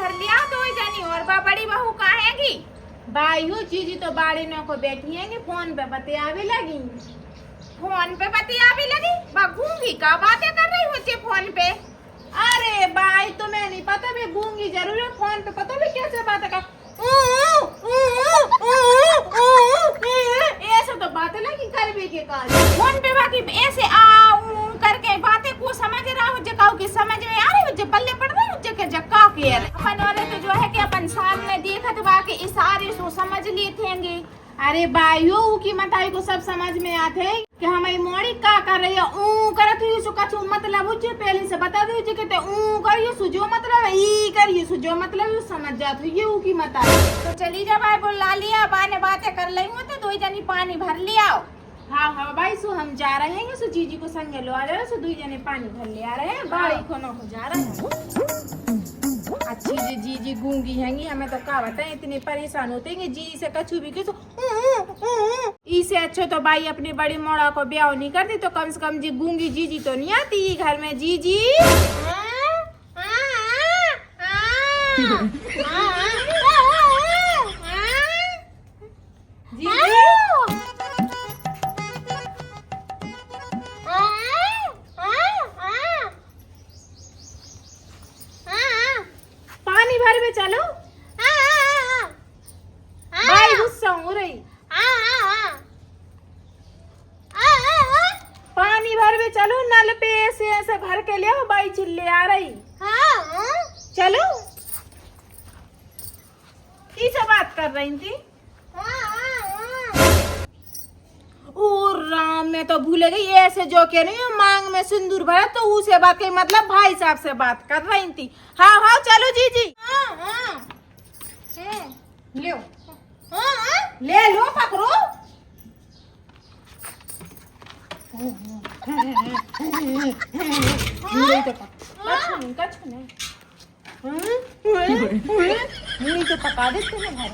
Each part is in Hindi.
भर लिया दो जानी। और बड़ी बहू कहाँ हैगी? बायू जीजी तो बाड़ी न को बैठी है फोन पे बतियावे लगी। फोन पे बतियावे लगी? गूंगी का बातें कर रही हो फोन पे? अरे भाई तुम्हें नहीं पता, मैं गूंगी जरूर है फोन पे। पता भी कैसे बातें कर, ऐसे तो बातें लगी कर भी के काज फोन पे। बाकी ऐसे करके बातें को समझ रहा हो जकाओ की समझ में आ रही हो, जब बल्ले पड़ रही हो जके जक्का के अपन वाले तो जो है कि अपन सामने देखा तो बाकी इशारे सो समझ लिए थे। अरे बाइयो की मताई को सब समझ में आते हैं कि हमारी मोड़ी का कर रही है। करत हुई सो कछु मतलब उच्च पहले से बता दो कहते करियो सुजो मतलब ई करियो सुजो मतलब समझ जात हो ये की मताई। तो चली जा भाई बुला लिया बाने बातें कर ली हो तो दो जनी पानी भर लिया। हाँ हाँ भाई सो हम जा रहे हैं सो जीजी को संगे लो आ रहे हैं सो दो जने पानी भर ले आ रहे हैं बाड़ी को न हो जा रहे हैं। अच्छी जी जीजी गूंगी हैंगी, हमें तो क्या बताएं इतने परेशान होते हैं जीजी से कछु भी किसो इससे अच्छे तो भाई अपनी बड़ी मोड़ा को ब्याह नहीं करती तो कम से कम जी गूंगी जीजी तो नहीं आती घर में। जीजी पानी भर में चलो। भाई गुस्सा हो रही, पानी भर में चलो। नल पे ऐसे भर के ले बाई चिल्ले आ रही। चलो किसे बात कर रही थी? ओ राम मैं तो भूल गई ऐसे जो के नहीं मांग में सिंदूर भरा तो उसे बात की मतलब भाई साहब से बात कर रही थी। हाँ हाँ चलो जीजी ले ले लो पकड़ो। नहीं तो पका देते हैं भाई।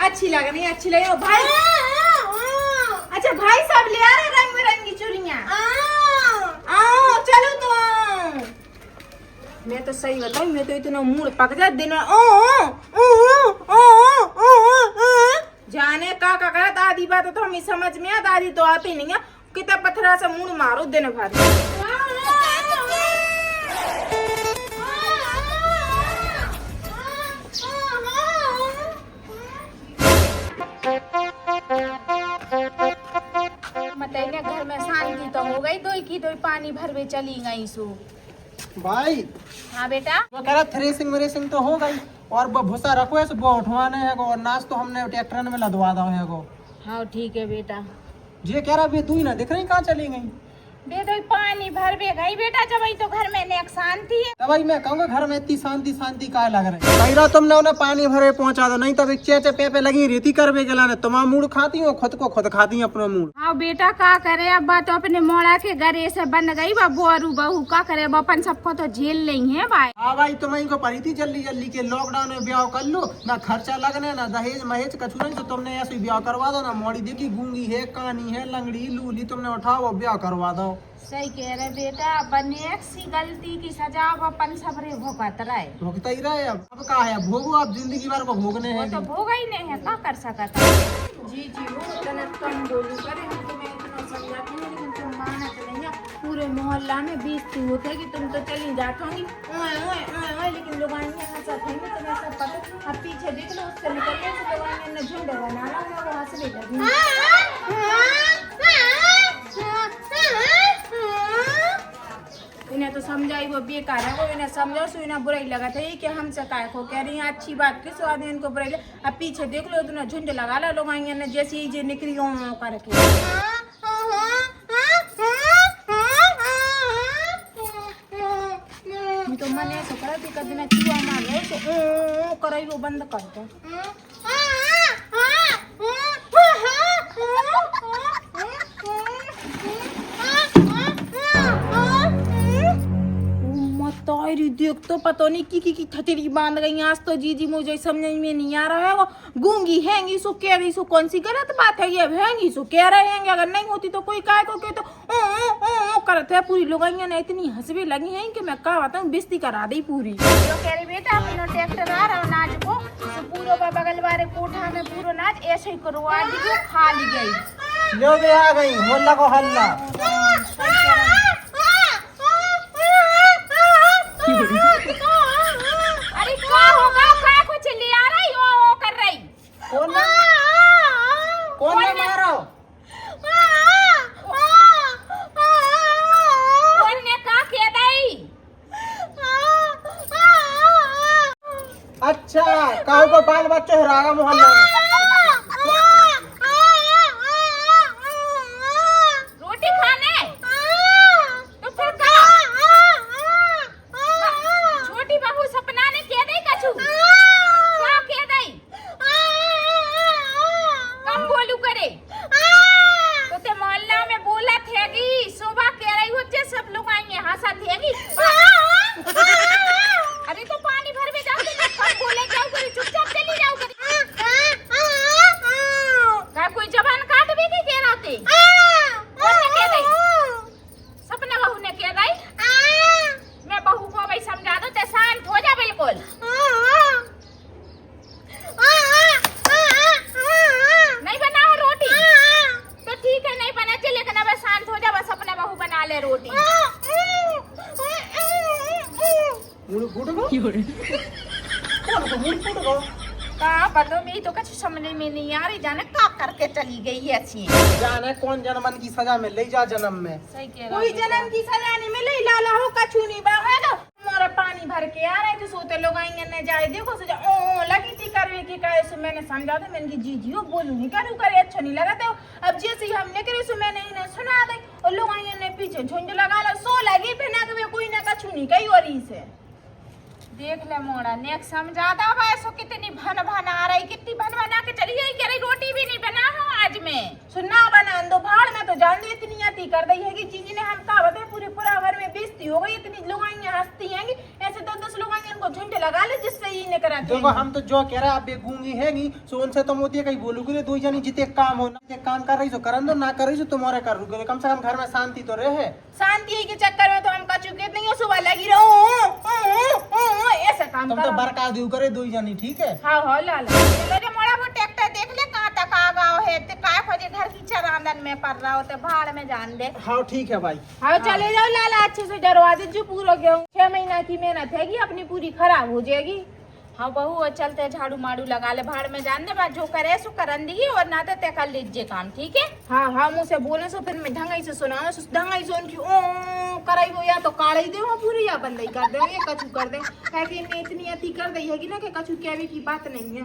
अच्छी लग रही है, अच्छी लग रही है भाई। अच्छा भाई साहब ले आ रहे रंग बिरंगी चूड़ियां। चलो तो मैं तो सही बताऊं मैं तो इतना मूड पक जाए दिन जाने का करत आधी बात तो हमें समझ में आता आधी तो आती नहीं है। कितना पत्थरा से मूड मारो दिन भर। मतैने घर में शांति तो हो गई दो की दो पानी भर में चली गई सो भाई। हाँ बेटा वो कह रहा थ्रेसिंग व्रेसिंग तो हो गई और भूसा रखो है वो उठवाने है और नाच तो हमने ट्रैक्टर में लदवा दो है को। हाँ ठीक है बेटा। ये कह रहा तू ही ना दिख रही कहाँ चली गई? बेटा पानी भर बे गई बेटा जब तो घर में नेक शांति है। तब भाई मैं कहूँगा घर में इतनी शांति शांति का लग रही है। कह तुमने उन्हें पानी भरे पहुँचा दो नहीं तो एक चेचे पे लगी रहती करवे के लाने तुम्हारा मूड खाती हो खुद को खुद खाती है अपना मूड। हाँ बेटा का करे अब बात तो अपने मोड़ा के घर ऐसे बन गई बोरू बहू का करे अब अपन सबको तो झेल नहीं है भाई। हाँ भाई तुम्हें को पड़ी थी जल्दी जल्दी के लॉकडाउन में ब्याह कर लो ना खर्चा लगने ना दहेज महेज कछु नहीं तो तुमने ऐसे ब्याह करवा दो ना। मोड़ी देखी गूंगी है कानी है लंगड़ी लूली तुमने उठाओ ब्याह करवा दो। सही कह रहे बेटा अपन एक सी गलती की सजा अपन सबरे भुगत रहे। भुगता ही रहे अब का है भोगो आप जिंदगी भर को भोगने हैं। तो भोगा ही नहीं है क्या कर सकता। जी जी वो इतना कम बोलू करे हम तो मैं इतना समझाती हूँ लेकिन तुम मानत नहीं है। पूरे मोहल्ला में बेइज्जती होती है कि तुम तो चली जाती होंगी लेकिन लोग आएंगे हंसत होंगे तुम्हें सब पता। अब पीछे देख लो उससे निकलने से लोग आएंगे झुंड बना ला वो हंसने लगी। इन्हें तो समझाई वो बेकार है वो इन्हें समझाओ सो इन्हें बुराई लगा था कि हमसे काय को कह रही है अच्छी बात किस आदमी इनको बुराई लगा। अब पीछे देख लो तुमने झुंड लगा ला लोग आएंगे ना जैसे ही जे निकली करके। तो मन ऐसा करा थी कभी ना चूहा मार रहे तो कराई वो बंद कर दो। मत दायरी देख तो पता नहीं की थतरी बांध गई। आज तो जीजी मुझे समझ में नहीं आ रहा है। वो गूंगी हैंगी सो कह रही सो कौन सी गलत बात है ये? हैंगी सो कह रहे हैं, अगर नहीं होती तो कोई काय को के तो ओ करते है। पूरी लोगाइयां ने इतनी हंसवे लगी हैं कि मैं क्या बताऊं, बेइज्जती करा दी पूरी। तो कह रही बेटा अपना ट्रैक्टर आ रहा नाच को तो पूरा बगल वाले कोठा में पूरा नाच ऐसे ही करवा दी, खा ली गई। लो बे आ गई, मोहल्ला को हल्ला। अरे क्या होगा, क्या कुछ ले आ रही ओ कर रही? कौन ने मारो? कौन ने का कह दई? अच्छा, काऊ को बाल बच्चे हरागा मोहल्ला में। रोटी खाने तो फिर का? छोटी बहू सपना ने कह दई कछु? क्या कह दई? कम बोलू करे तो ते मोहल्ला में बोला थेगी, शोभा कह रही हो जे सब लोग आएंगे हंसा थेगी। अरे तो पानी भर में जाओ, कम बोले जाओ करी, चुपचाप चली जाओ करी। क्या कोई जबान काट भी के कह रहा थे? कौन ने कह दई? सपना बहू ने कह दई? मैं बहू को भाई समझा दो ते शांत हो जा बिल्कुल। नहीं बनाओ रोटी तो ठीक है, नहीं बना चले, लेकिन अब शांत हो जा, बस अपना बहू बना ले रोटी। मुड़ फूट गो? कौन को मुड़ फूट गो? का बदो में तो कुछ समझ में नहीं आ रही, जाने का करके चली गई है ऐसी। जाने कौन जन्मन की सजा में ले जा जन्म में। सही कह रहा। कोई जन्म की सजा नहीं मिली, लाला हो कछु नहीं बा है तो मोरा पानी भर के आ रहे थे, सोते लोग आएंगे न जाए, देखो सोचा ओ लगी थी करवे की काय सो मैंने समझा था, मैंने की जीजी हो बोलू नहीं करू करे, अच्छा नहीं लगा तो अब जैसे ही हमने करे सो मैंने इन्हें सुना दे और लोग आएंगे ने पीछे झुंड लगा लो, सो लगी फिर ना कभी कोई ना कछु नहीं कही और से देख ले मोड़ा ने समझा दा भाई सो कितनी भन आ रही, कितनी भन बना के चली गई, कह रही रोटी भी नहीं बना हो आज में। सुनना बना दो भाड़ में तो जान दे इतनी आती कर दी है कि चीजी ने हम का बताए पूरा घर में बेइज्जती हो गई, इतनी लोग आएंगे हंसती हैं कि ऐसे 10 लोग आएंगे उनको झुंड लगा ले जिससे ही नहीं कराते। देखो हम तो जो कह रहे हैं आप गूंगी हैगी सो उनसे तो मोदी कहीं बोलूगे दो जनी जिते काम हो ना काम कर रही सो करन दो, ना कर रही सो तुम्हारे कर रुके, कम से कम घर में शांति तो रहे। शांति के चक्कर में तो हम का चुके नहीं हो, सुबह लगी रहो ऐसा काम तुम तो बरका दू करे दो जनी, ठीक है? हाँ लाला चलो रे मोड़ा वो ट्रैक्टर देख ले कहाँ तक आ गाँव है, ते काय खोजे घर की चरांदन में पड़ रहा हो तो भाड़ में जान दे। हाँ ठीक है भाई। हाँ चले जाओ लाला, अच्छे से दरवाजे जो पूरा गया 6 महीना की मेहनत हैगी अपनी पूरी खराब हो जाएगी। हाँ बहू और चलते झाड़ू माड़ू लगा ले, भाड़ में जान दे, बात जो करे सो करन दी और ना तो कर लीजिए काम, ठीक है? हाँ मुझसे बोले सो फिर मैं ढंगाई से सुना ढंगाई से उनकी ओ कराई वो या तो काढ़ी दे वो पूरी या बंद कर दे ये कछु कर दे, है कि इतनी अति कर दी है कि ना कि कछु कहने की बात नहीं है।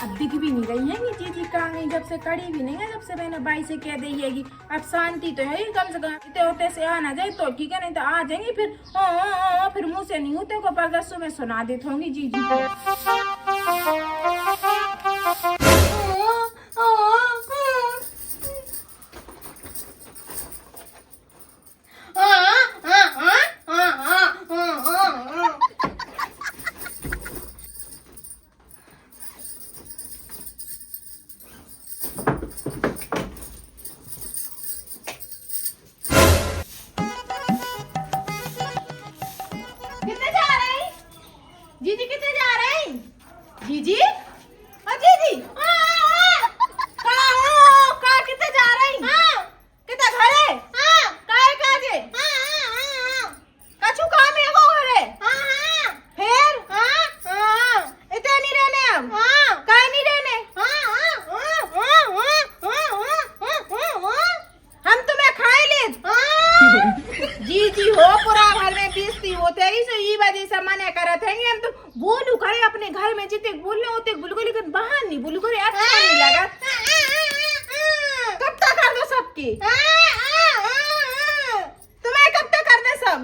अब दिख भी नहीं रही है कि जीजी कहाँ गई, जब से कड़ी भी नहीं है, जब से मैंने बाई से कह दी है कि अब शांति तो है ही, कम से कम इतने होते से आ ना जाए तो ठीक है, नहीं तो आ जाएंगी फिर फिर मुंह से नहीं होते को परदसों में सुना देती होंगी जीजी को। जीजी कितने जा रहे हैं? जीजी जीजी का कितने जा रही? कितना घरे काहे काजे कछु काम है वो घरे फिर इतने नहीं रहने हम काहे नहीं रहने हम तुम्हें खाए ले जीजी हो पूरा घर में बेइज्जती होते ही सो ये वजह से मना करत है हम तो बोलू करे अपने घर में जितने बोलने होते बोलू लेकिन बाहर नहीं बोलू करे, अच्छा नहीं लगा। कब तक कर दो सबकी तुम्हें कब तक कर दे सब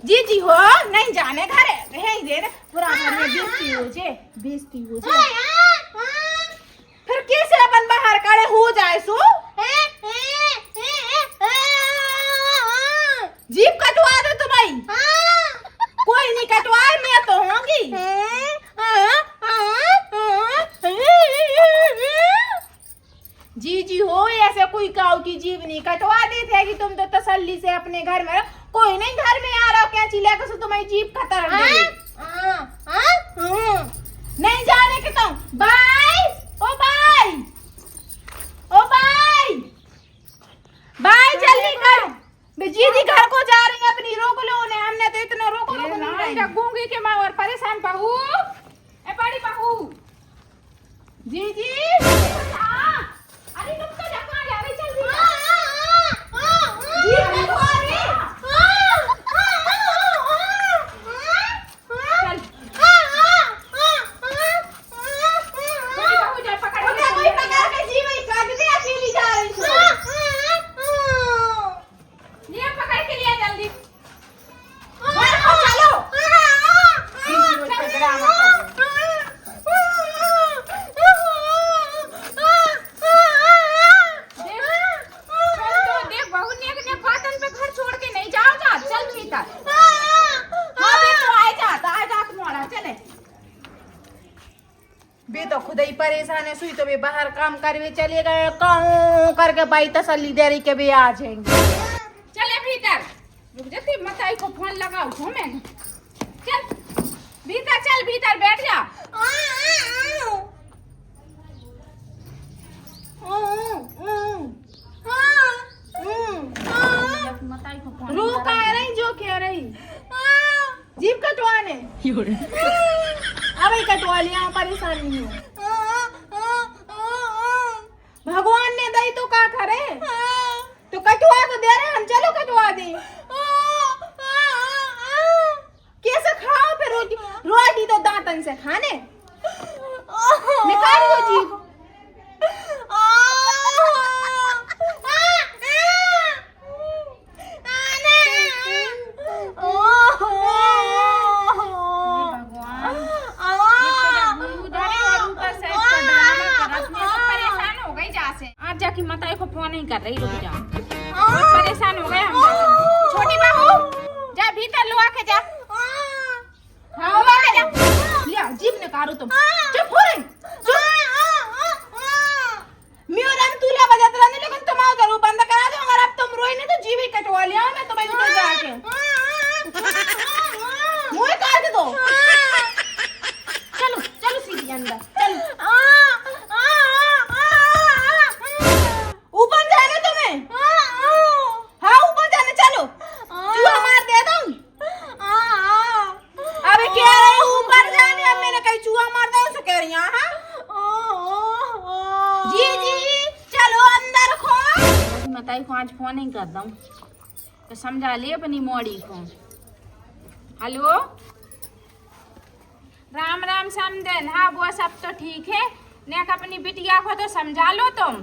जीजी हो नहीं जाने घर है दे पूरा घर में बेइज्जती हो जाए फिर कैसे अपन बाहर करे हो जाए सो जी जी हो, ऐसे कोई काऊ की जीव नहीं कटवा दी थे कि तुम तो तसल्ली से अपने घर में कोई नहीं घर में आ रहा क्या चिल्ला कर तुम्हारी जीव खतर नहीं जाने के तुम बाय ओ बाय ओ बाय बाय जल्दी कर जी घर को जा रही है अपनी रोक लो उन्हें हमने तो इतना रोको नहीं रखूंगी कि मैं और परेशान बहू ए बड़ी बहू जी जी अरे तुम तो जहाँ जा रही चल जी मैं तो आ रही तो खुद ही परेशान है सुई तो भी बाहर काम करवे चले गए कहूं करके भाई तसल्ली दे रही के भी आ जाएंगे चले भीतर रुक जाती मताई को फोन लगाओ छो मैं चल भीतर बैठ जा मताई को फोन रो का रही जो कह रही जीप कटवाने अभी कटवा लिया परेशान नहीं हो भगवान ने दई तो का करे तो कटवा तो दे रहे हम चलो कटवा दे कैसे खाओ फिर रोटी तो दांतन से खाने निकाल दो जी जाके मताई को फोन नहीं कर रही रुक जाओ परेशान हो गए हम छोटी बहू जा भीतर लो आके जा हाँ आके जा लिया जीप निकालो तुम चुप हो रही मेरा तुला बजाते रहने लेकिन तुम आओ जरूर बंद करा दो अगर अब तुम रोई नहीं तो जीव ही कटवा लिया मैं तुम्हें उधर जाके मुंह काट दो चलो चलो सीधी अंदर चलो मताई को आज फोन नहीं कर दूं तो समझा ले अपनी मोड़ी को हेलो राम राम समदन हाँ वो सब तो ठीक है नेक अपनी बिटिया को तो समझा लो तुम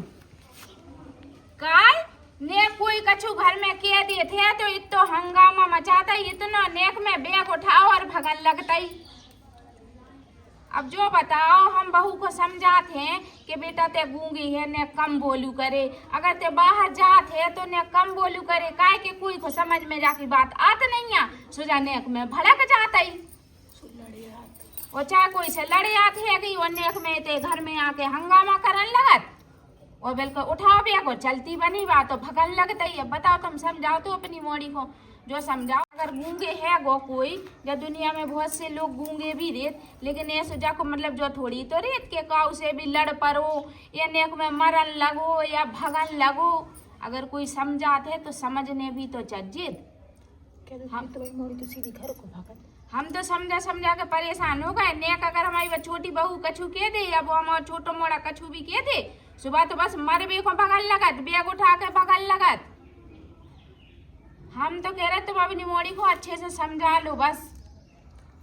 काल ने कोई कछु घर में कह दिए थे तो इतो हंगामा मचाता इतना नेक में बैग उठाओ और भगन लगता ही अब जो बताओ हम बहू को समझाते हैं कि बेटा ते गूंगी है ने कम बोलू करे अगर ते बाहर जात है तो ने कम बोलू करे काय के कोई को समझ में जाकी बात आत नहीं है सुजा नेक में भड़क जाता ही और चाहे कोई से लड़े आते है कि वो नेक में ते घर में आके हंगामा करन लगत और बिल्कुल उठाओ बैग और चलती बनी बात तो भगन लगता ही है बताओ तुम समझाओ तो अपनी मोड़ी को जो समझाओ अगर गूंगे है गो कोई या दुनिया में बहुत से लोग गूंगे भी रेत लेकिन ये सोचा को मतलब जो थोड़ी तो रेत के काऊ से भी लड़ पड़ो या नेक में मरन लगो या भगन लगो अगर कोई समझाते तो समझने भी तो चाहिए हम तो मोड़ी तो सीधी घर को भगन हम तो समझा के परेशान हो गए नेक अगर हमारी छोटी बहू कछु के दे या वो हमारा छोटो मोड़ा कछु भी के दे सुबह तो बस मर भी को भगन लगत बैग उठा के भगन लगत हम तो कह रहे तुम अपनी मोड़ी को अच्छे से समझा लो बस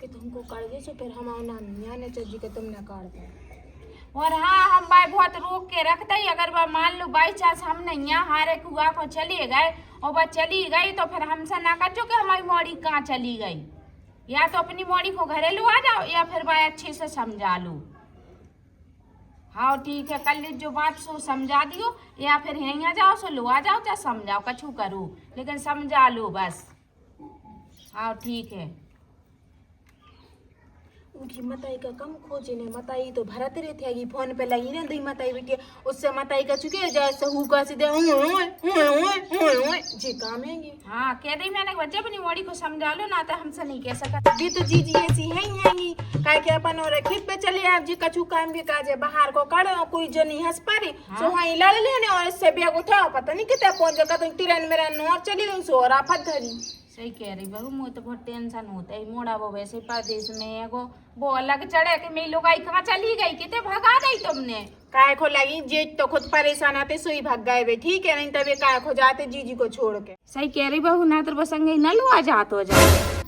कि तुमको कर दे सो फिर हम आने चाहिए कि तुमने कर दो और हाँ हम भाई बहुत रोक के रखते ही अगर वह मान लो बाई चांस हम नहीं यहाँ हारे कुआ को चले गए और वह चली गई तो फिर हमसे ना कर कि हमारी मोड़ी कहाँ चली गई या तो अपनी मोड़ी को घरेलू आ जाओ या फिर भाई अच्छे से समझा लो हाँ ठीक है कल जो बात सो समझा दियो या फिर यहाँ जाओ सो लो आ जाओ चाहे समझाओ कछु करो लेकिन समझा लो बस हाँ ठीक है उनकी मताई का कम खोजे ने मताई तो भरत रहते है फोन पे लगी ना दई मताई बेटी उससे मताई का चुके जाए सहू का सीधे जी काम है ये। हाँ कह रही मैंने बच्चे अपनी मोड़ी को समझा लो ना तो हमसे नहीं कह सका ये तो जी ऐसी है ही हैगी काय के अपन और खेत पे चले आप जी कछु काम भी काजे बाहर को काढ़े कोई जनी हंस पारी सो हाँ लड़ लेने और इससे बैग उठाओ पता नहीं कितने पहुंच जाएगा तो तिरन मेरा नोर चली गई सो और आफत धरी। सही कह रही बहू मुझे तो बहुत टेंशन होता है मोड़ा वो वैसे परदेश में एगो वो अलग चढ़े कि मेरी लोग आई कहाँ चली गई कितने भगा गई तुमने काय खो लगी जेठ तो खुद परेशान आते सोई भाग गए वे ठीक है नहीं तभी काय खो जाते जीजी को छोड़ के। सही कह रही बहू ना तो बस न लो आ जात हो जाए।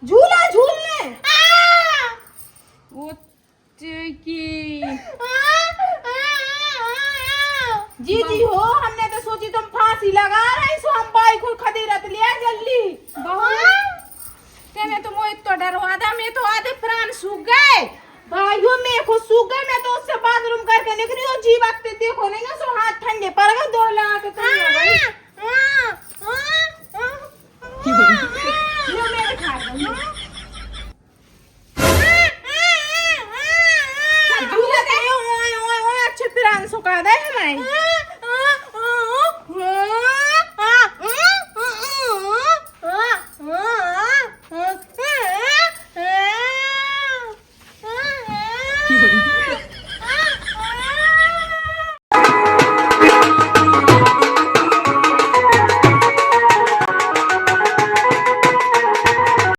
झूला झूलने जी हो हमने तो सोची तुम फांसी लगा रही सो हम बाई को खदेरत लिया जल्दी तेने तो मोहित तो डरवा दा मैं तो आधे प्राण सूख गए भाइयों मेरे को सूख गए मैं तो उससे बाथरूम करके निकली हूँ जी वक्त देखो नहीं ना सो हाथ ठंडे पड़ गए 2 लाख अच्छे प्राण सुखा दे हमारी You're